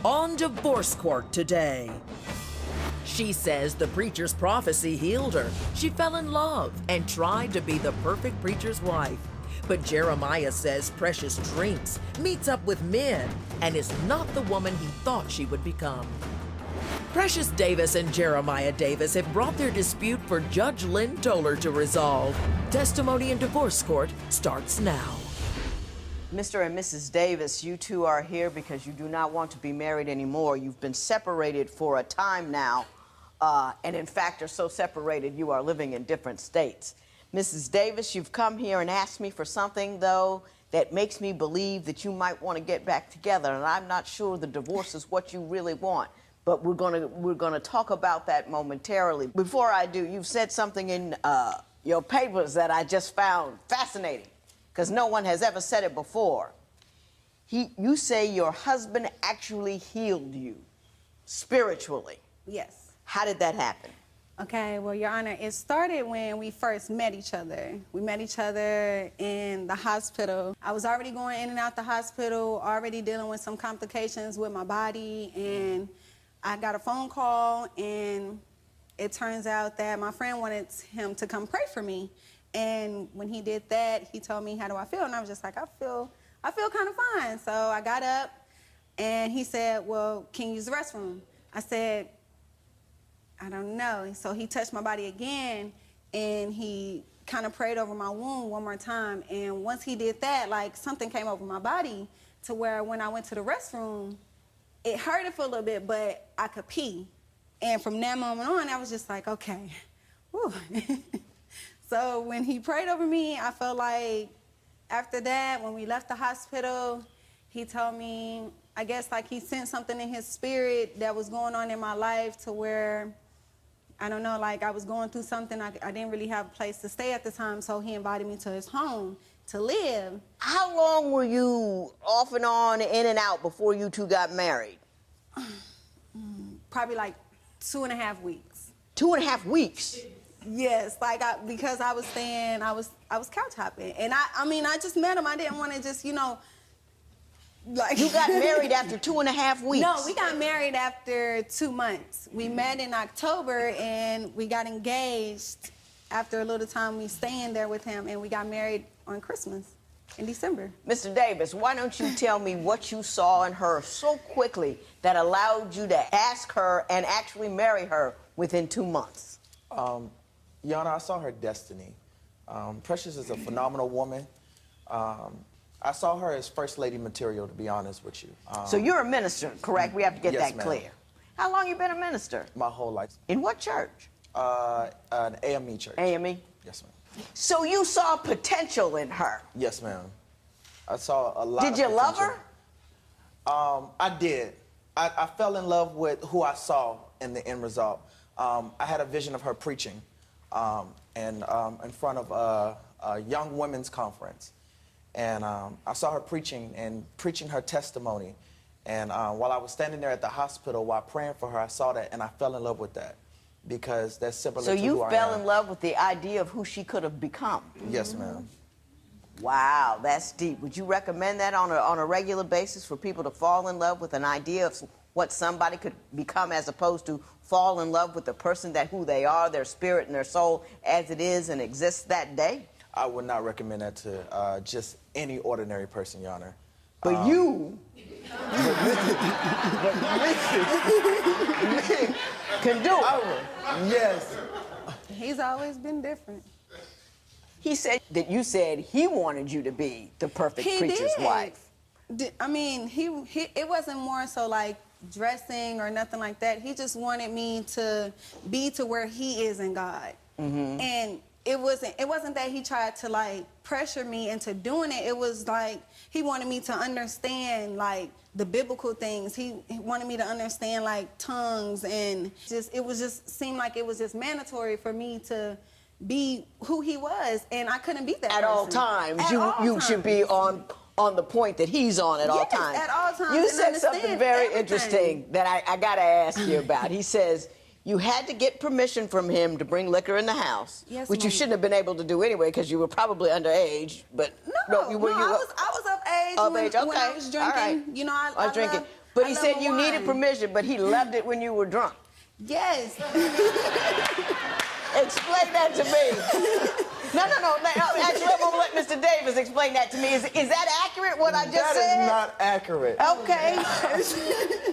on Divorce Court today. She says the preacher's prophecy healed her. She fell in love and tried to be the perfect preacher's wife. But Jeremiah says Precious drinks, meets up with men, and is not the woman he thought she would become. Precious Davis and Jeremiah Davis have brought their dispute for Judge Lynn Toller to resolve. Testimony in Divorce Court starts now. Mr. and Mrs. Davis, you two are here because you do not want to be married anymore. You've been separated for a time now, and in fact are so separated you are living in different states. Mrs. Davis, you've come here and asked me for something, though, that makes me believe that you might want to get back together, and I'm not sure the divorce is what you really want. But we're gonna talk about that momentarily. Before I do, you've said something in your papers that I just found fascinating, because no one has ever said it before. You say your husband actually healed you spiritually. Yes. How did that happen? Okay, well, Your Honor, it started when we first met each other. We met each other in the hospital. I was already going in and out the hospital, already dealing with some complications with my body, and I got a phone call, and it turns out that my friend wanted him to come pray for me. And when he did that, he told me, how do I feel? And I was just like, I feel kind of fine. So I got up, and he said, well, can you use the restroom? I said, I don't know. So he touched my body again, and he kind of prayed over my wound one more time. And once he did that, like, something came over my body to where when I went to the restroom, it hurted for a little bit, but I could pee. And from that moment on, I was just like, okay, whew. So when he prayed over me, I felt like after that, when we left the hospital, he told me, I guess like he sent something in his spirit that was going on in my life to where, I don't know, like I was going through something. I didn't really have a place to stay at the time, so he invited me to his home to live. How long were you off and on, in and out before you two got married? Probably like 2.5 weeks. 2.5 weeks? Yes, like because I was staying, I was couch hopping, and I mean I just met him. I didn't want to just, you know, like. You got married after 2.5 weeks? No, we got married after 2 months. We met in October and we got engaged after a little time we staying there with him, and we got married on Christmas in December. Mr. Davis, why don't you tell me what you saw in her so quickly that allowed you to ask her and actually marry her within 2 months? Your Honor, I saw her destiny. Precious is a phenomenal woman. I saw her as First Lady material, to be honest with you. So you're a minister, correct? We have to get yes, that clear. How long you been a minister? My whole life. In what church? An AME church. AME? Yes, ma'am. So you saw potential in her? Yes, ma'am. I saw a lot of Did you love potential. her? I did. I fell in love with who I saw in the end result. I had a vision of her preaching in front of a young women's conference. And I saw her preaching her testimony. And while I was standing there at the hospital while praying for her, I saw that and I fell in love with that because that's similar to who I am. So you fell in love with the idea of who she could have become? Yes, ma'am. Wow, that's deep. Would you recommend that on a regular basis for people to fall in love with an idea of what somebody could become as opposed to fall in love with the person who they are, their spirit and their soul as it is and exists that day? I would not recommend that to just any ordinary person, Your Honor. But you can do it. Yes. He's always been different. He said that you said he wanted you to be the perfect preacher's wife. I mean, it wasn't more so like dressing or nothing like that. He just wanted me to be to where he is in God. Mm-hmm. And it wasn't that he tried to like pressure me into doing it. It was like he wanted me to understand like the biblical things. He wanted me to understand like tongues, and it seemed like it was just mandatory for me to be who he was, and I couldn't be that at person. all times. You should be on the point that he's on at all times. At all times. You said something very everything. interesting that I got to ask you about. He says you had to get permission from him to bring liquor in the house, yes, which you shouldn't have been able to do anyway because you were probably underage. But I was of age, when I was drinking. Okay. You know, I was drinking. But he said you needed permission, but he loved it when you were drunk. Yes. Explain that to me. No. Actually, I'm going to let Mr. Davis explain that to me. Is that accurate, what I just said? That is not accurate. Okay.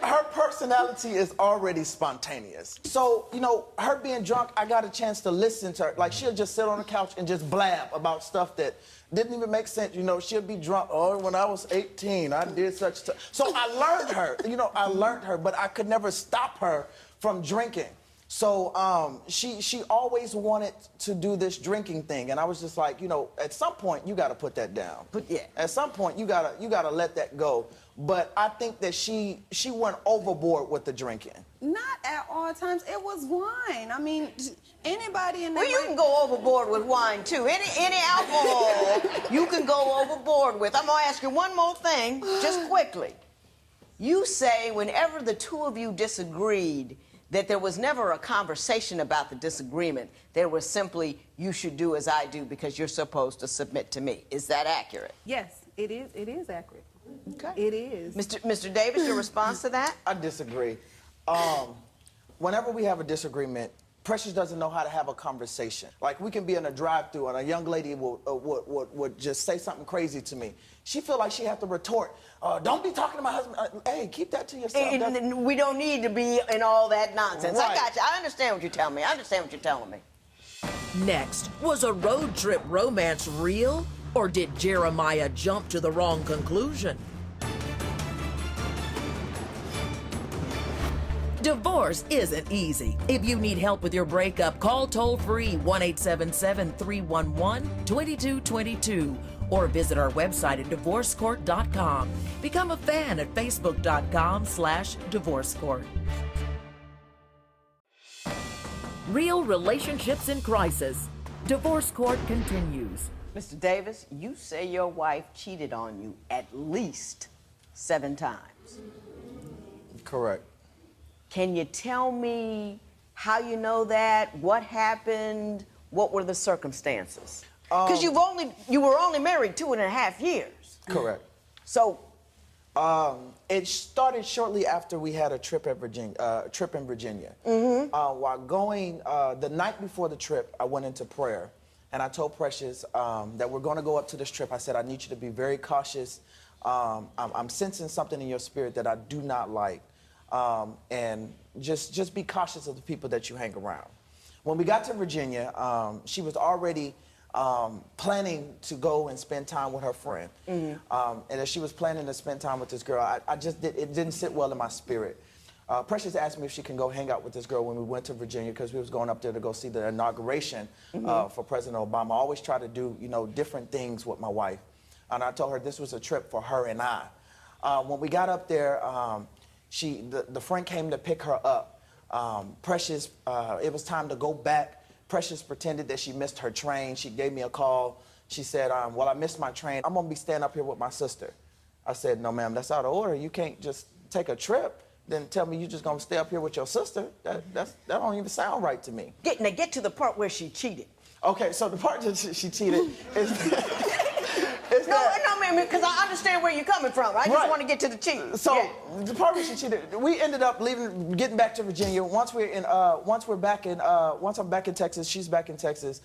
Her personality is already spontaneous. So, you know, her being drunk, I got a chance to listen to her. Like, she'll just sit on the couch and just blab about stuff that didn't even make sense. You know, she'll be drunk. Oh, when I was 18, I did such stuff. So I learned her. You know, I learned her, but I could never stop her from drinking. So she always wanted to do this drinking thing, and I was just like, you know, at some point you got to put that down. At some point you gotta let that go. But I think that she went overboard with the drinking. Not at all times. It was wine. I mean, anybody in there. Well, you can go overboard with wine too. Any alcohol you can go overboard with. I'm gonna ask you one more thing, just quickly. You say whenever the two of you disagreed, that there was never a conversation about the disagreement. There was simply, you should do as I do because you're supposed to submit to me. Is that accurate? Yes, it is. It is accurate. Okay. It is. Mr. Davis, your response to that? I disagree. Whenever we have a disagreement, Precious doesn't know how to have a conversation. Like, we can be in a drive-thru and a young lady would just say something crazy to me. She feel like she have to retort, don't be talking to my husband. Hey, keep that to yourself. And we don't need to be in all that nonsense. Right. I got you. I understand what you're telling me. I understand what you're telling me. Next, was a road trip romance real? Or did Jeremiah jump to the wrong conclusion? Divorce isn't easy. If you need help with your breakup, call toll-free 1-877-311-2222 or visit our website at divorcecourt.com. Become a fan at facebook.com/divorcecourt. Real relationships in crisis. Divorce Court continues. Mr. Davis, you say your wife cheated on you at least 7 times. Correct. Can you tell me how you know that? What happened? What were the circumstances? Because you were only married 2.5 years. Correct. So, it started shortly after we had a trip in Virginia. Mm-hmm. While going, the night before the trip, I went into prayer, and I told Precious that we're going to go up to this trip. I said, I need you to be very cautious. I'm sensing something in your spirit that I do not like. And just be cautious of the people that you hang around. When we got to Virginia, she was already planning to go and spend time with her friend. Mm-hmm. And as she was planning to spend time with this girl, it didn't sit well in my spirit. Precious asked me if she can go hang out with this girl when we went to Virginia, because we was going up there to go see the inauguration for President Obama. I always try to do, you know, different things with my wife. And I told her this was a trip for her and I. When we got up there, the friend came to pick her up. Precious, it was time to go back. Precious pretended that she missed her train. She gave me a call. She said, well, I missed my train. I'm gonna be staying up here with my sister. I said, no, ma'am, that's out of order. You can't just take a trip, then tell me you're just gonna stay up here with your sister. That don't even sound right to me. Get to the part where she cheated. Okay, so the part that she cheated is... No, man, because I understand where you're coming from. I just want to get to the cheat. So the part where she cheated, we ended up getting back to Virginia. Once I'm back in Texas, she's back in Texas.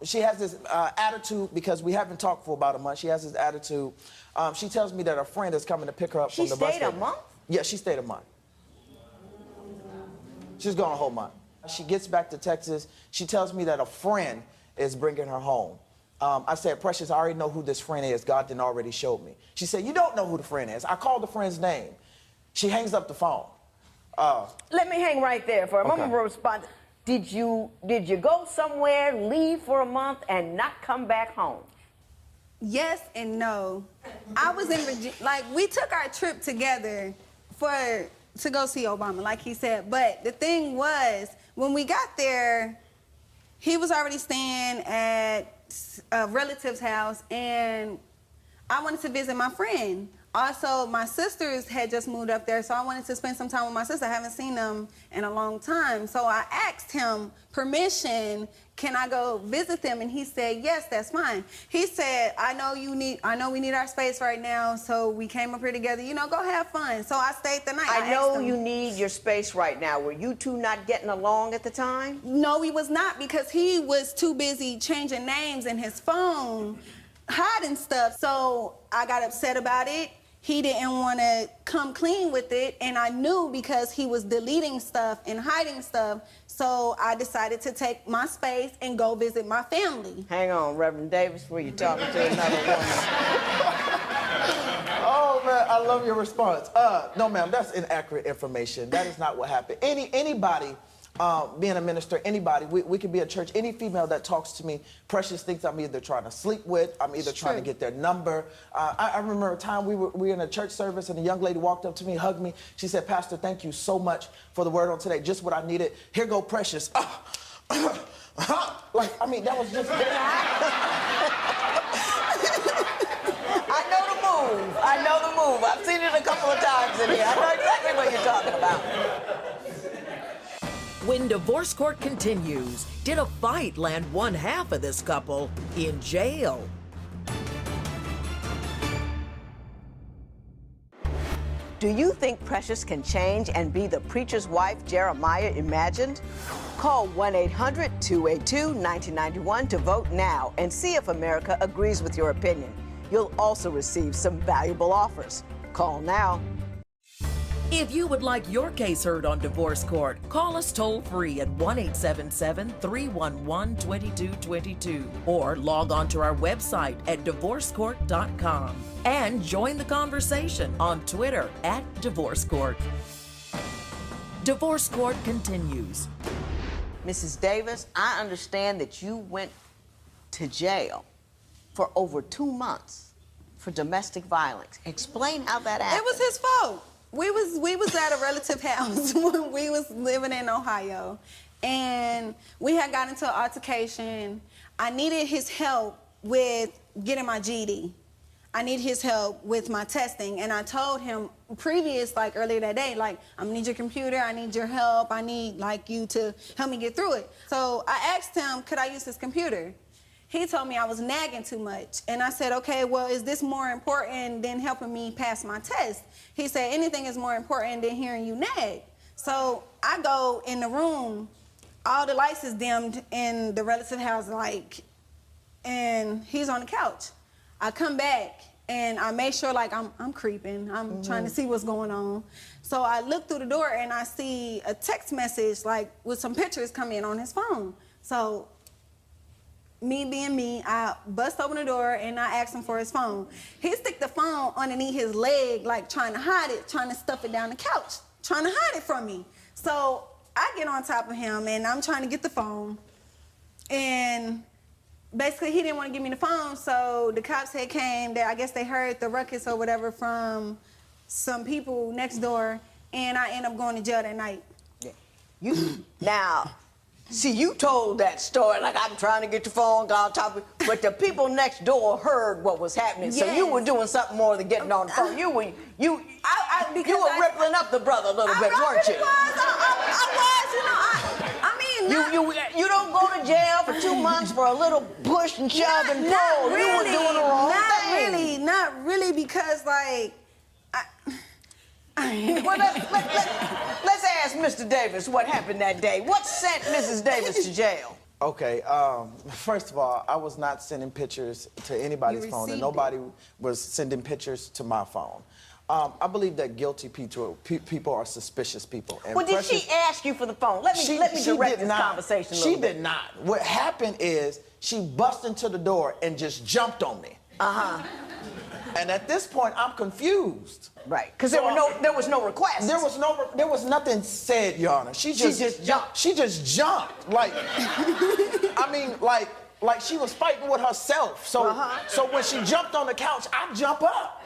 She has this attitude, because we haven't talked for about a month. She has this attitude. She tells me that a friend is coming to pick her up from the bus. She stayed a month? Yeah, she stayed a month. She's gone a whole month. She gets back to Texas. She tells me that a friend is bringing her home. I said, Precious, I already know who this friend is. God didn't already show me. She said, you don't know who the friend is. I called the friend's name. She hangs up the phone. Let me hang right there for a moment for a response. Did you go somewhere, leave for a month, and not come back home? Yes and no. I was in Virginia. Like, we took our trip together to go see Obama, like he said. But the thing was, when we got there, he was already staying at a relative's house, and I wanted to visit my friend. Also, my sisters had just moved up there, so I wanted to spend some time with my sister. I haven't seen them in a long time. So I asked him permission, can I go visit them? And he said, yes, that's fine. He said, I know we need our space right now, so we came up here together, you know, go have fun. So I stayed the night. I know you need your space right now. Were you two not getting along at the time? No, we was not, because he was too busy changing names in his phone, hiding stuff. So I got upset about it. He didn't want to come clean with it, and I knew because he was deleting stuff and hiding stuff, so I decided to take my space and go visit my family. Hang on, Reverend Davis, were you talking to another woman? Oh, man, I love your response. No, ma'am, that's inaccurate information. That is not what happened. Anybody, being a minister, anybody, we could be a church, any female that talks to me, Precious thinks I'm either trying to sleep with, I'm either trying to get their number. I remember a time we were in a church service and a young lady walked up to me, hugged me. She said, Pastor, thank you so much for the word on today, just what I needed. Here go Precious. Like, I mean, that was just... I know the move. I know the move. I've seen it a couple of times in here. I know exactly what you're talking about. When divorce court continues, did a fight land one half of this couple in jail? Do you think Precious can change and be the preacher's wife Jeremiah imagined? Call 1-800-282-1991 to vote now and see if America agrees with your opinion. You'll also receive some valuable offers. Call now. If you would like your case heard on divorce court, call us toll-free at 1-877-311-2222 or log on to our website at divorcecourt.com and join the conversation on Twitter at Divorce Court. Divorce Court continues. Mrs. Davis, I understand that you went to jail for over 2 months for domestic violence. Explain how that happened. It was his fault. We was at a relative house when we was living in Ohio, and we had got into an altercation. I needed his help with getting my GED. I need his help with my testing, and I told him earlier that day, like, I'm gonna need your computer, I need your help, I need, like, you to help me get through it. So I asked him, could I use his computer? He told me I was nagging too much. And I said, okay, well, is this more important than helping me pass my test? He said, anything is more important than hearing you nag. So I go in the room, all the lights is dimmed in the relative house, like, and he's on the couch. I come back and I make sure, like, I'm creeping. I'm trying to see what's going on. So I look through the door and I see a text message, like, with some pictures coming on his phone. So me being me, I bust open the door and I asked him for his phone. He stick the phone underneath his leg, like trying to hide it, trying to stuff it down the couch, trying to hide it from me. So I get on top of him and I'm trying to get the phone. And basically he didn't want to give me the phone, so the cops had came, I guess they heard the ruckus or whatever from some people next door, and I ended up going to jail that night. Yeah. Now, see, you told that story like I'm trying to get the phone, got on top of it, but the people next door heard what was happening. Yes. So you were doing something more than getting on the phone. You were rippling up the brother a little bit, weren't you? I was, you don't go to jail for 2 months for a little push and shove and pull. Really, you were doing the wrong thing. Not really, because, like, well, let's ask Mr. Davis what happened that day. What sent Mrs. Davis to jail? Okay, first of all, I was not sending pictures to anybody's phone, and nobody was sending pictures to my phone. I believe that guilty people are suspicious people. And well, did she ask you for the phone? Let me direct this conversation a little bit. She did not. What happened is she busted into the door and just jumped on me. Uh-huh. And at this point, I'm confused. Right, because there was no request. There was nothing said, Your Honor. She just jumped. She just jumped. Like, I mean, like she was fighting with herself. So, so when she jumped on the couch, I jump up.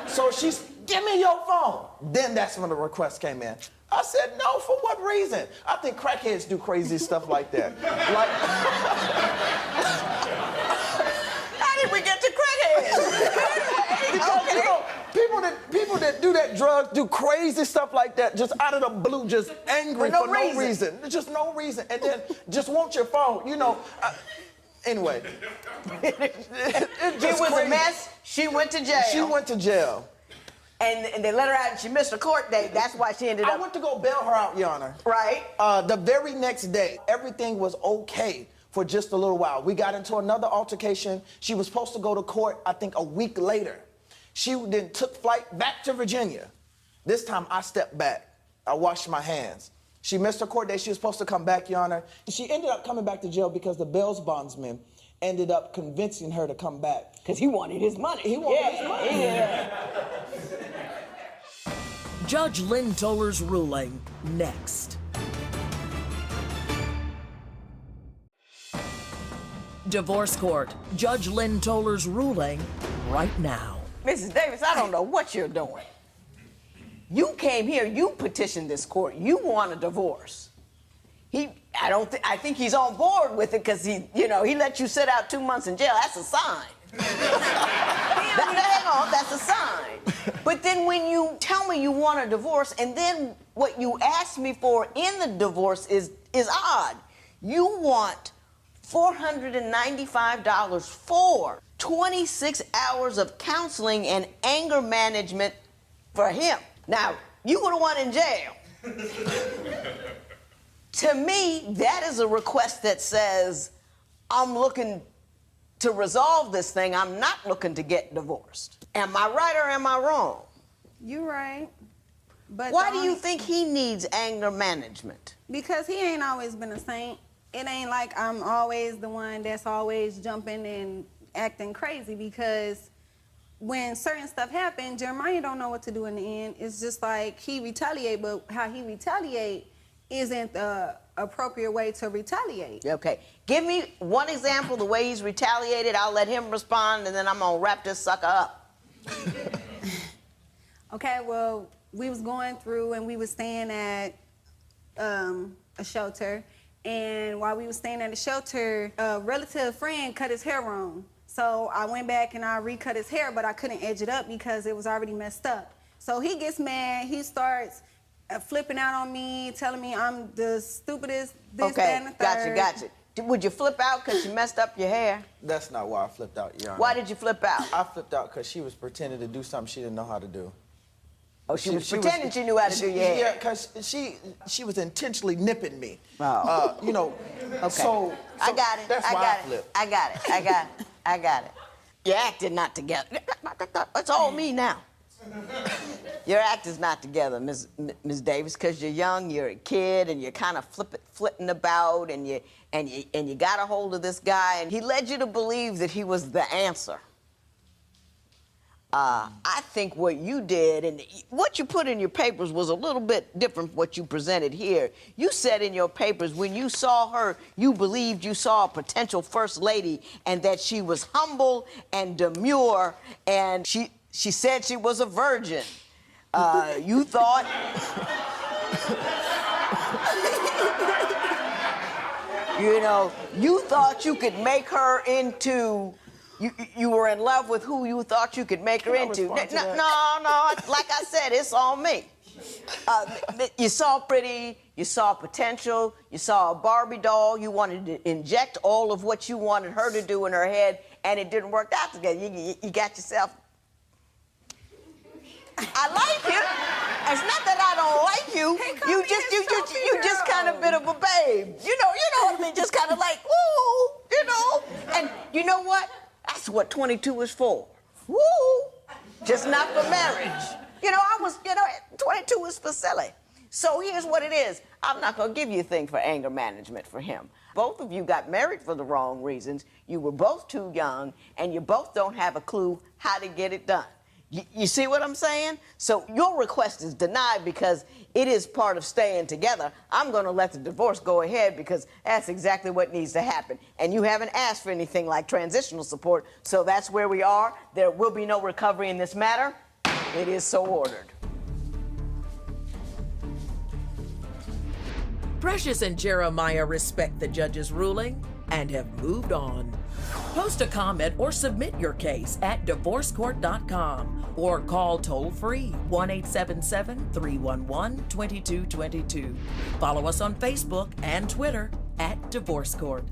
So she's, give me your phone. Then that's when the request came in. I said, no, for what reason? I think crackheads do crazy stuff like that. Like, how did we get to crackheads? Because, you know, people that do that drugs do crazy stuff like that, just out of the blue, just angry for no reason. Just no reason. And then just want your phone, you know. Anyway. It was a mess. She went to jail. She went to jail. And they let her out and she missed her court date. That's why she ended up... I went to go bail her out, Your Honor. Right. The very next day, everything was okay for just a little while. We got into another altercation. She was supposed to go to court, I think, a week later. She then took flight back to Virginia. This time, I stepped back. I washed my hands. She missed her court date. She was supposed to come back, Your Honor. She ended up coming back to jail because the bail bondsman ended up convincing her to come back. Because he wanted his money. He wanted his money. Yeah. Judge Lynn Toller's ruling next. Divorce Court. Judge Lynn Toller's ruling right now. Mrs. Davis, I don't know what you're doing. You came here, you petitioned this court, you want a divorce. I think he's on board with it because he let you sit out 2 months in jail. That's a sign. Hang on, that's a sign. But then when you tell me you want a divorce, and then what you asked me for in the divorce is odd. You want $495 for 26 hours of counseling and anger management for him. Now, you were the one in jail. To me, that is a request that says, I'm looking to resolve this thing. I'm not looking to get divorced. Am I right or am I wrong? You're right. But why do you think he needs anger management? Because he ain't always been a saint. It ain't like I'm always the one that's always jumping and acting crazy, because when certain stuff happens, Jeremiah don't know what to do in the end. It's just like he retaliate, but how he retaliate isn't the appropriate way to retaliate. Okay. Give me one example of the way he's retaliated. I'll let him respond, and then I'm going to wrap this sucker up. Okay, well, we was going through and we was staying at a shelter. And while we was staying at the shelter, a relative friend cut his hair wrong. So I went back and I recut his hair, but I couldn't edge it up because it was already messed up. So he gets mad. He starts flipping out on me, telling me I'm the stupidest, this, that, and the third. Gotcha. Would you flip out because you messed up your hair? That's not why I flipped out, Your Honor. Why did you flip out? I flipped out because she was pretending to do something she didn't know how to do. Oh, she was pretending she knew how to do your hair. Yeah, because she was intentionally nipping me. Oh. You know, okay. So I got it. That's why I flipped. I got it. Your act is not together. It's all me now. Your act is not together, Ms. Davis, because you're young, you're a kid, and you're kind of flitting about, and you got a hold of this guy, and he led you to believe that he was the answer. I think what you did and what you put in your papers was a little bit different from what you presented here. You said in your papers when you saw her, you believed you saw a potential first lady and that she was humble and demure, and she said she was a virgin. You thought... you thought you could make her into... You were in love with who you thought you could make her into. No, like I said, it's on me. You saw pretty, you saw potential, you saw a Barbie doll, you wanted to inject all of what you wanted her to do in her head, and it didn't work out together. You got yourself... I like you. It's not that I don't like you. Hey, you just kind of bit of a babe. You know what I mean? Just kind of like, ooh, And you know what? That's what 22 is for. Woo! Just not for marriage. 22 is for silly. So here's what it is. I'm not going to give you a thing for anger management for him. Both of you got married for the wrong reasons. You were both too young, and you both don't have a clue how to get it done. You see what I'm saying? So your request is denied because it is part of staying together. I'm going to let the divorce go ahead because that's exactly what needs to happen. And you haven't asked for anything like transitional support, so that's where we are. There will be no recovery in this matter. It is so ordered. Precious and Jeremiah respect the judge's ruling and have moved on. Post a comment or submit your case at divorcecourt.com or call toll-free 1-877-311-2222. Follow us on Facebook and Twitter at Divorce Court.